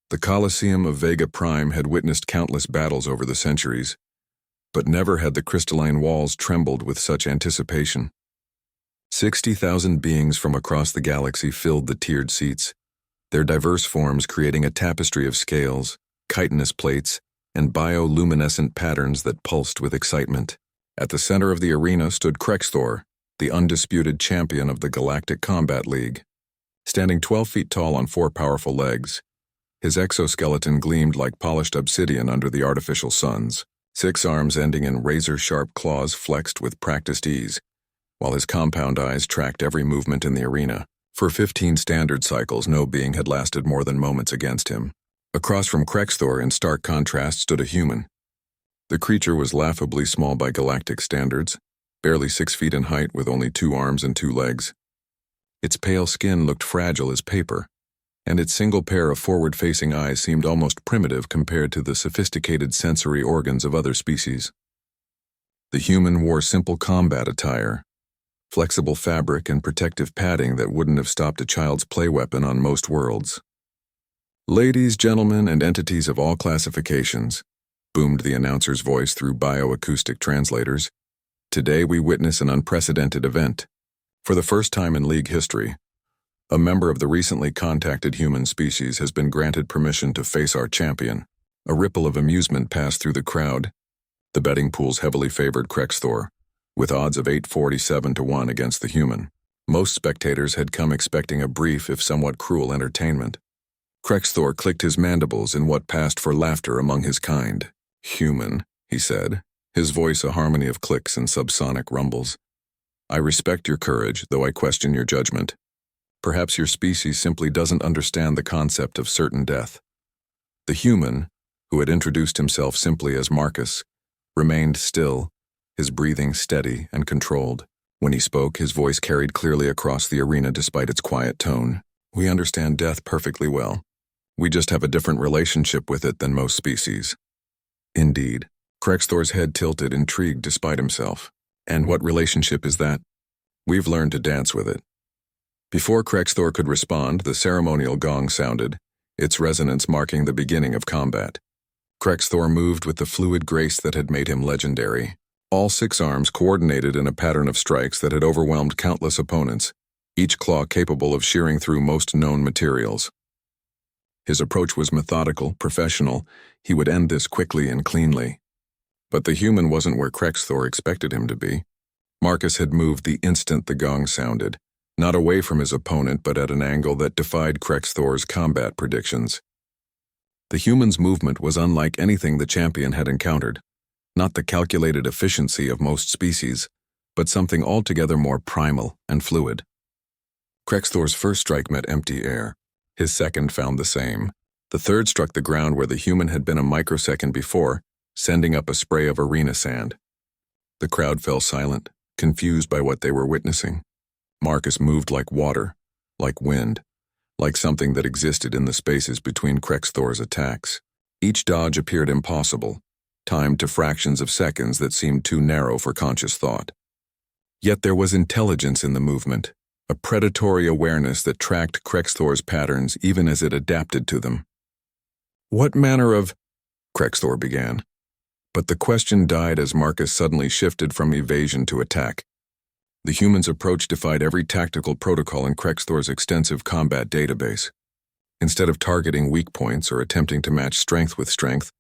The Colosseum of Vega Prime had witnessed countless battles over the centuries, but never had the crystalline walls trembled with such anticipation. 60,000 beings from across the galaxy filled the tiered seats, their diverse forms creating a tapestry of scales, chitinous plates, and bioluminescent patterns that pulsed with excitement. At the center of the arena stood Krexthor, the undisputed champion of the Galactic Combat League. Standing 12 feet tall on 4 powerful legs, his exoskeleton gleamed like polished obsidian under the artificial suns. 6 arms ending in razor-sharp claws flexed with practiced ease, while his compound eyes tracked every movement in the arena. For 15 standard cycles, no being had lasted more than moments against him. Across from Krexthor, in stark contrast, stood a human. The creature was laughably small by galactic standards, barely 6 feet in height with only 2 arms and 2 legs. Its pale skin looked fragile as paper, and its single pair of forward-facing eyes seemed almost primitive compared to the sophisticated sensory organs of other species. The human wore simple combat attire, flexible fabric and protective padding that wouldn't have stopped a child's play weapon on most worlds. "Ladies, gentlemen, and entities of all classifications," boomed the announcer's voice through bioacoustic translators, "today we witness an unprecedented event. For the first time in League history, a member of the recently contacted human species has been granted permission to face our champion." A ripple of amusement passed through the crowd. The betting pools heavily favored Krexthor, with odds of 847 to 1 against the human. Most spectators had come expecting a brief, if somewhat cruel, entertainment. Krexthor clicked his mandibles in what passed for laughter among his kind. "Human," he said, his voice a harmony of clicks and subsonic rumbles. "I respect your courage, though I question your judgment. Perhaps your species simply doesn't understand the concept of certain death." The human, who had introduced himself simply as Marcus, remained still, his breathing steady and controlled. When he spoke, his voice carried clearly across the arena despite its quiet tone. "We understand death perfectly well. We just have a different relationship with it than most species." "Indeed." Krexthor's head tilted, intrigued despite himself. "And what relationship is that?" "We've learned to dance with it." Before Krexthor could respond, the ceremonial gong sounded, its resonance marking the beginning of combat. Krexthor moved with the fluid grace that had made him legendary. All 6 arms coordinated in a pattern of strikes that had overwhelmed countless opponents, each claw capable of shearing through most known materials. His approach was methodical, professional. He would end this quickly and cleanly. But the human wasn't where Krexthor expected him to be. Marcus had moved the instant the gong sounded, not away from his opponent but at an angle that defied Krexthor's combat predictions. The human's movement was unlike anything the champion had encountered, not the calculated efficiency of most species, but something altogether more primal and fluid. Krexthor's first strike met empty air. His second found the same. The third struck the ground where the human had been a microsecond before, sending up a spray of arena sand. The crowd fell silent, confused by what they were witnessing. Marcus moved like water, like wind, like something that existed in the spaces between Krexthor's attacks. Each dodge appeared impossible, timed to fractions of seconds that seemed too narrow for conscious thought. Yet there was intelligence in the movement, a predatory awareness that tracked Krexthor's patterns even as it adapted to them. "What manner of—" Krexthor began. But the question died as Marcus suddenly shifted from evasion to attack. The human's approach defied every tactical protocol in Krexthor's extensive combat database. Instead of targeting weak points or attempting to match strength with strength,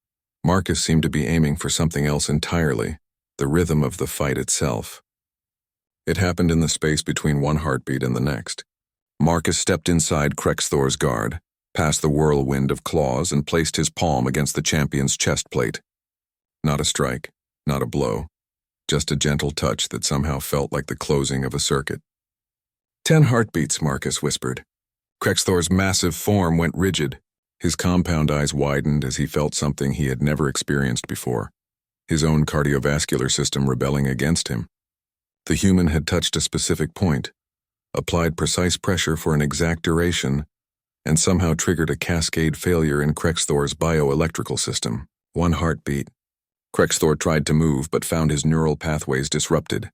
Marcus seemed to be aiming for something else entirely, the rhythm of the fight itself. It happened in the space between one heartbeat and the next. Marcus stepped inside Krexthor's guard, past the whirlwind of claws, and placed his palm against the champion's chest plate. Not a strike, not a blow, just a gentle touch that somehow felt like the closing of a circuit. 10 heartbeats, Marcus whispered. Krexthor's massive form went rigid. His compound eyes widened as he felt something he had never experienced before, his own cardiovascular system rebelling against him. The human had touched a specific point, applied precise pressure for an exact duration, and somehow triggered a cascade failure in Krexthor's bioelectrical system. 1 heartbeat. Krexthor tried to move but found his neural pathways disrupted.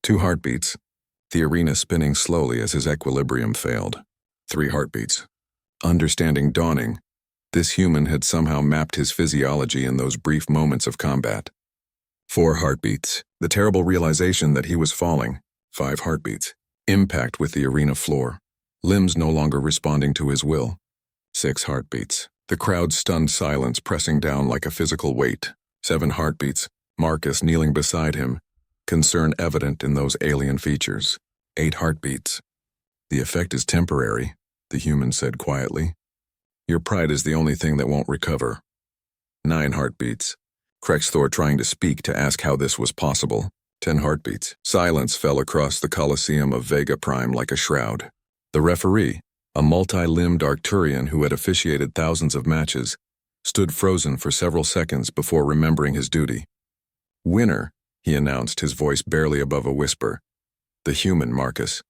2 heartbeats, the arena spinning slowly as his equilibrium failed. 3 heartbeats. Understanding dawning. This human had somehow mapped his physiology in those brief moments of combat. 4 heartbeats. The terrible realization that he was falling. 5 heartbeats. Impact with the arena floor. Limbs no longer responding to his will. 6 heartbeats. The crowd's stunned silence pressing down like a physical weight. 7 heartbeats. Marcus kneeling beside him, concern evident in those alien features. 8 heartbeats. The effect is temporary, the human said quietly. Your pride is the only thing that won't recover. 9 heartbeats. Krexthor trying to speak to ask how this was possible. 10 heartbeats. Silence fell across the Colosseum of Vega Prime like a shroud. The referee, a multi-limbed Arcturian who had officiated thousands of matches, stood frozen for several seconds before remembering his duty. Winner, he announced, his voice barely above a whisper. The human Marcus.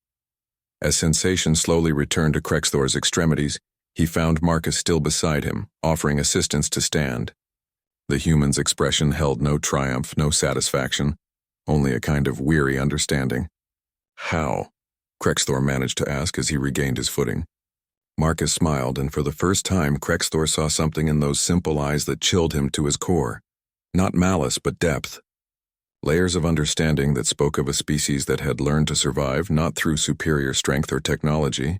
As sensation slowly returned to Krexthor's extremities, he found Marcus still beside him, offering assistance to stand. The human's expression held no triumph, no satisfaction, only a kind of weary understanding. How? Krexthor managed to ask as he regained his footing. Marcus smiled, and for the first time Krexthor saw something in those simple eyes that chilled him to his core. Not malice, but depth. Layers of understanding that spoke of a species that had learned to survive not through superior strength or technology,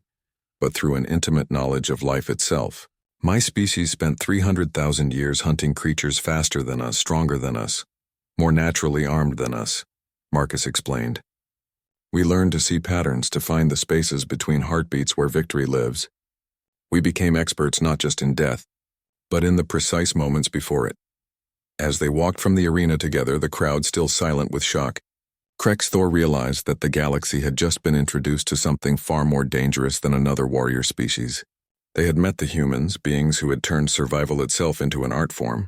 but through an intimate knowledge of life itself. My species spent 300,000 years hunting creatures faster than us, stronger than us, more naturally armed than us, Marcus explained. We learned to see patterns, to find the spaces between heartbeats where victory lives. We became experts not just in death, but in the precise moments before it. As they walked from the arena together, the crowd still silent with shock, Krexthor realized that the galaxy had just been introduced to something far more dangerous than another warrior species. They had met the humans, beings who had turned survival itself into an art form.